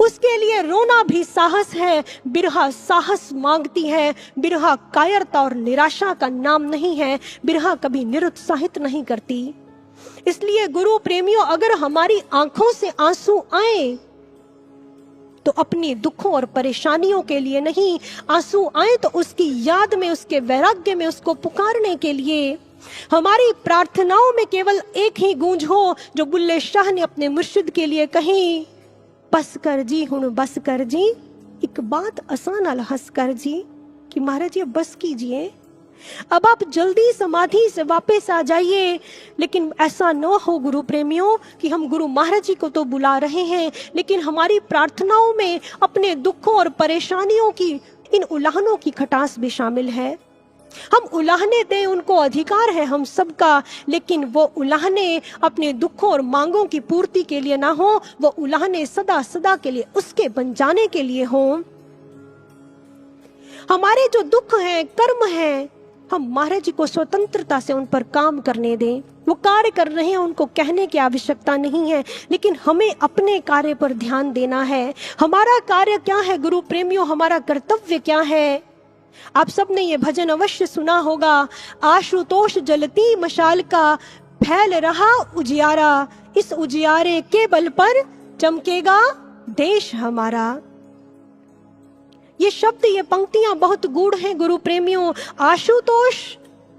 उसके लिए रोना भी साहस है, बिरहा साहस मांगती है, बिरहा कायरता और निराशा का नाम नहीं है, बिरहा कभी निरुत्साहित नहीं करती। इसलिए गुरु प्रेमियों अगर हमारी आंखों से आंसू आए तो अपनी दुखों और परेशानियों के लिए नहीं, आंसू आए तो उसकी याद में, उसके वैराग्य में उसको पुकारने के लिए। हमारी प्रार्थनाओं में केवल एक ही गूंज हो जो बुल्ले शाह ने अपने मुर्शिद के लिए कही, बस कर जी हुण बस कर जी, एक बात आसान अल हंस कर जी, कि महाराज जी बस कीजिए, अब आप जल्दी समाधि से वापस आ जाइए। लेकिन ऐसा न हो गुरु प्रेमियों कि हम गुरु महाराज जी को तो बुला रहे हैं, लेकिन हमारी प्रार्थनाओं में अपने दुखों और परेशानियों की, इन उलाहनों की खटास भी शामिल है। हम उलाहने दें, उनको अधिकार है हम सबका, लेकिन वो उलाहने अपने दुखों और मांगों की पूर्ति के लिए ना हो, वो उलाहने सदा सदा के लिए उसके बन जाने के लिए हो। हमारे जो दुख हैं, कर्म हैं, हम महाराज जी को स्वतंत्रता से उन पर काम करने दें। वो कार्य कर रहे हैं, उनको कहने की आवश्यकता नहीं है, लेकिन हमें अपने कार्य पर ध्यान देना है। हमारा कार्य क्या है गुरु प्रेमियों, हमारा कर्तव्य क्या है? आप सबने ये भजन अवश्य सुना होगा, आशुतोष जलती मशाल का फैल रहा उजियारा, इस उजियारे के बल पर चमकेगा देश हमारा। ये शब्द, ये पंक्तियां बहुत गूढ़ हैं गुरु प्रेमियों। आशुतोष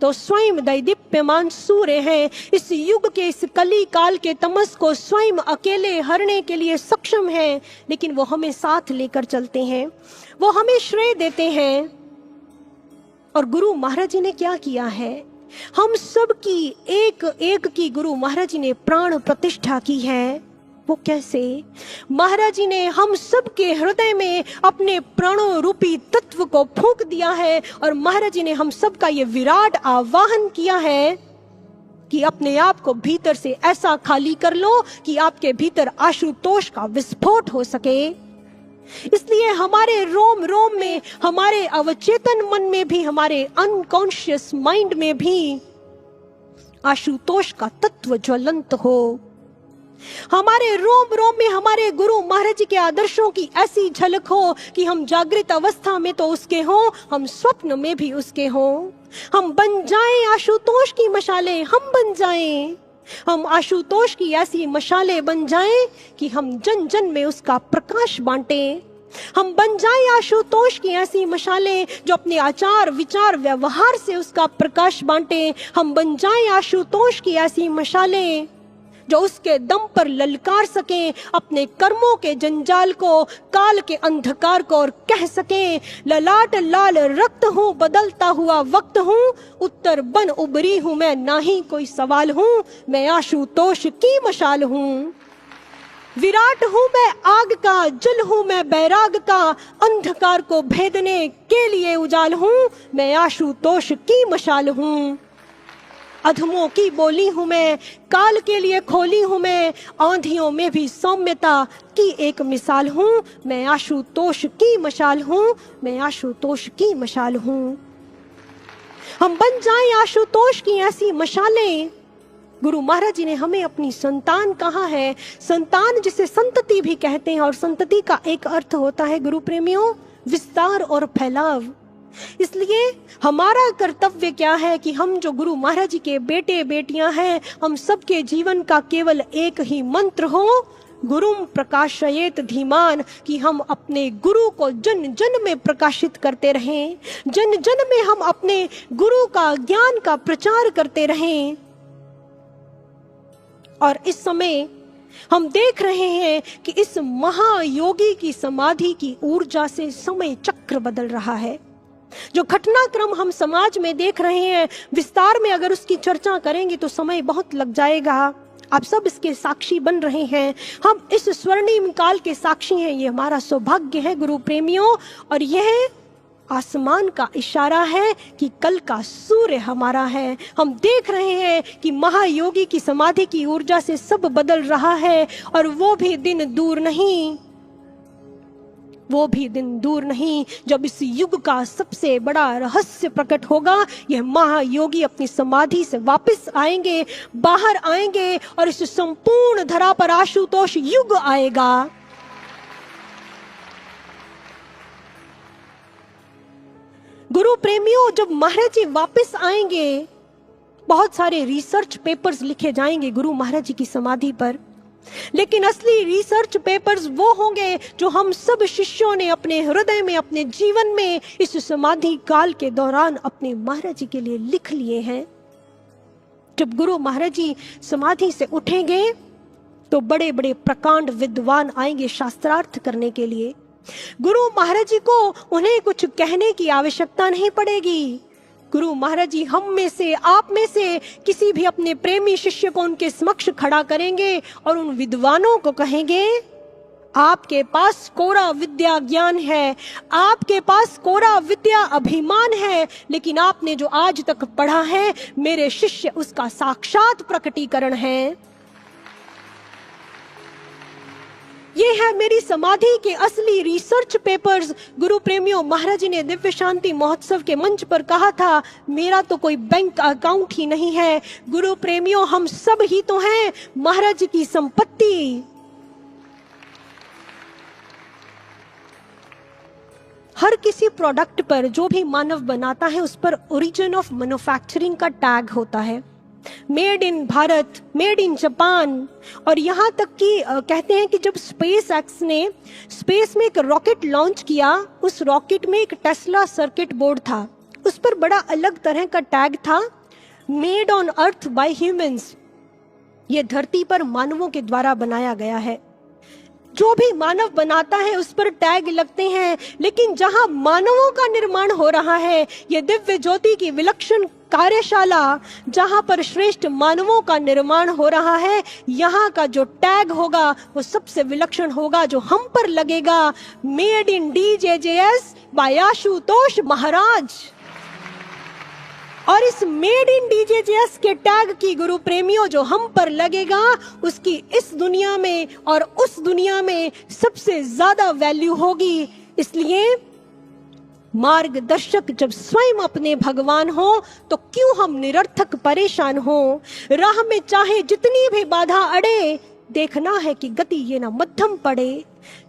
तो स्वयं दैदीप्यमान सूर्य हैं, इस युग के, इस कली काल के तमस को स्वयं अकेले हरने के लिए सक्षम हैं, लेकिन वो हमें साथ लेकर चलते हैं, वो हमें श्रेय देते हैं। और गुरु महाराज जी ने क्या किया है? हम सब की एक एक की गुरु महाराज जी ने प्राण प्रतिष्ठा की है। वो कैसे? महाराज जी ने हम सब के हृदय में अपने प्राणों रूपी तत्व को फूंक दिया है, और महाराज जी ने हम सब का ये विराट आवाहन किया है कि अपने आप को भीतर से ऐसा खाली कर लो कि आपके भीतर आशुतोष का विस्फोट हो सके। इसलिए हमारे रोम रोम में, हमारे अवचेतन मन में भी, हमारे अनकॉन्शियस माइंड में भी आशुतोष का तत्व ज्वलंत हो। हमारे रोम रोम में हमारे गुरु महाराज जी के आदर्शों की ऐसी झलक हो कि हम जागृत अवस्था में तो उसके हों, हम स्वप्न में भी उसके हों। हम बन जाएं आशुतोष की मशालें, हम बन जाएं, हम आशुतोष की ऐसी मशालें बन जाएं कि हम जन जन में उसका प्रकाश बांटें। हम बन जाएं आशुतोष की ऐसी मशालें जो अपने आचार विचार व्यवहार से उसका प्रकाश बांटें। हम बन जाएं आशुतोष की ऐसी मशालें जो उसके दम पर ललकार सकें अपने कर्मों के जंजाल को, काल के अंधकार को, और कह सकें, ललाट लाल रक्त हूँ, बदलता हुआ वक्त हूँ, उत्तर बन उबरी हूँ मैं, ना ही कोई सवाल हूँ, मैं आशुतोष की मशाल हूँ। विराट हूँ मैं आग का, जल हूँ मैं बैराग का, अंधकार को भेदने के लिए उजाल हूँ, मैं आशुतोष की मशाल हूँ। अधमों की बोली हूँ मैं, काल के लिए खोली हूँ मैं, आंधियों में भी सौम्यता की एक मिसाल हूँ, मैं आशुतोष की मशाल हूँ, मैं आशुतोष की मशाल हूँ। हम बन जाएं आशुतोष की ऐसी मशालें। गुरु महाराज जी ने हमें अपनी संतान कहा है, संतान जिसे संतति भी कहते हैं, और संतति का एक अर्थ होता है गुरु प्रेमियों विस्तार और फैलाव। इसलिए हमारा कर्तव्य क्या है कि हम जो गुरु महाराज जी के बेटे बेटियां हैं, हम सबके जीवन का केवल एक ही मंत्र हो, गुरुम प्रकाशयेत धीमान, कि हम अपने गुरु को जन जन में प्रकाशित करते रहें, जन जन में हम अपने गुरु का ज्ञान का प्रचार करते रहें। और इस समय हम देख रहे हैं कि इस महायोगी की समाधि की ऊर्जा से समय चक्र बदल रहा है। जो घटनाक्रम हम समाज में देख रहे हैं, विस्तार में अगर उसकी चर्चा करेंगे तो समय बहुत लग जाएगा। आप सब इसके साक्षी बन रहे हैं, हम इस स्वर्णिम काल के साक्षी हैं। ये हमारा सौभाग्य है गुरु प्रेमियों, और यह आसमान का इशारा है कि कल का सूर्य हमारा है। हम देख रहे हैं कि महायोगी की समाधि की ऊर्जा से सब बदल रहा है, और वो भी दिन दूर नहीं, वो भी दिन दूर नहीं जब इस युग का सबसे बड़ा रहस्य प्रकट होगा। यह महायोगी अपनी समाधि से वापस आएंगे, बाहर आएंगे, और इस संपूर्ण धरा पर आशुतोष युग आएगा। गुरु प्रेमियों, जब महाराज जी वापस आएंगे, बहुत सारे रिसर्च पेपर्स लिखे जाएंगे गुरु महाराज जी की समाधि पर, लेकिन असली रिसर्च पेपर्स वो होंगे जो हम सब शिष्यों ने अपने हृदय में, अपने जीवन में इस समाधि काल के दौरान अपने महाराज जी के लिए लिख लिए हैं। जब गुरु महाराज जी समाधि से उठेंगे तो बड़े बड़े प्रकांड विद्वान आएंगे शास्त्रार्थ करने के लिए। गुरु महाराज जी को उन्हें कुछ कहने की आवश्यकता नहीं पड़ेगी। गुरु महाराज जी हम में से, आप में से किसी भी अपने प्रेमी शिष्य को उनके समक्ष खड़ा करेंगे और उन विद्वानों को कहेंगे, आपके पास कोरा विद्या ज्ञान है, आपके पास कोरा विद्या अभिमान है, लेकिन आपने जो आज तक पढ़ा है मेरे शिष्य उसका साक्षात प्रकटीकरण है। ये है मेरी समाधि के असली रिसर्च पेपर्स। गुरु प्रेमियों, महाराज जी ने दिव्य शांति महोत्सव के मंच पर कहा था, मेरा तो कोई बैंक अकाउंट ही नहीं है। गुरु प्रेमियों, हम सब ही तो हैं महाराज जी की संपत्ति। हर किसी प्रोडक्ट पर जो भी मानव बनाता है उस पर ओरिजिन ऑफ मैन्युफैक्चरिंग का टैग होता है। Made in Bharat, made in Japan. और यहाँ तक कि कहते हैं कि जब स्पेस एक्स ने स्पेस में एक रॉकेट लॉन्च किया, उस रॉकेट में एक टेस्ला सर्किट बोर्ड था, उस पर बड़ा अलग तरह का टैग था, made on earth by humans. ये धरती पर मानवों के द्वारा बनाया गया है। जो भी मानव बनाता है उस पर टैग लगते हैं, लेकिन जहां मानवों का निर्माण हो रहा है, ये दिव्य ज्योति की विलक्षण कार्यशाला जहां पर श्रेष्ठ मानवों का निर्माण हो रहा है, यहाँ का जो टैग होगा वो सबसे विलक्षण होगा जो हम पर लगेगा। Made in DJJS by Ashutosh Maharaj. और इस मेड इन DJJS के टैग की गुरु प्रेमियों जो हम पर लगेगा, उसकी इस दुनिया में और उस दुनिया में सबसे ज्यादा वैल्यू होगी। इसलिए मार्गदर्शक जब स्वयं अपने भगवान हो तो क्यों हम निरर्थक परेशान हो। राह में चाहे जितनी भी बाधा अड़े, देखना है कि गति ये ना मध्यम पड़े।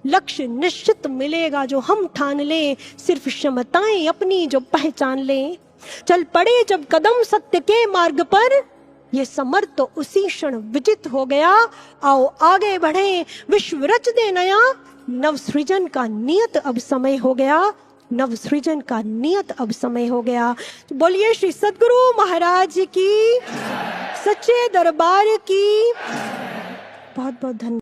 लक्ष्य निश्चित मिलेगा जो हम ठान ले, सिर्फ क्षमताएं अपनी जो पहचान ले। चल पड़े जब कदम सत्य के मार्ग पर, ये समर तो उसी क्षण विजित हो गया। आओ आगे बढ़े, विश्व रच दे नया, नव सृजन का नियत अब समय हो गया, नव सृजन का नियत अब समय हो गया। तो बोलिए श्री सद्गुरु महाराज की, सच्चे दरबार की बहुत बहुत धन्यवाद।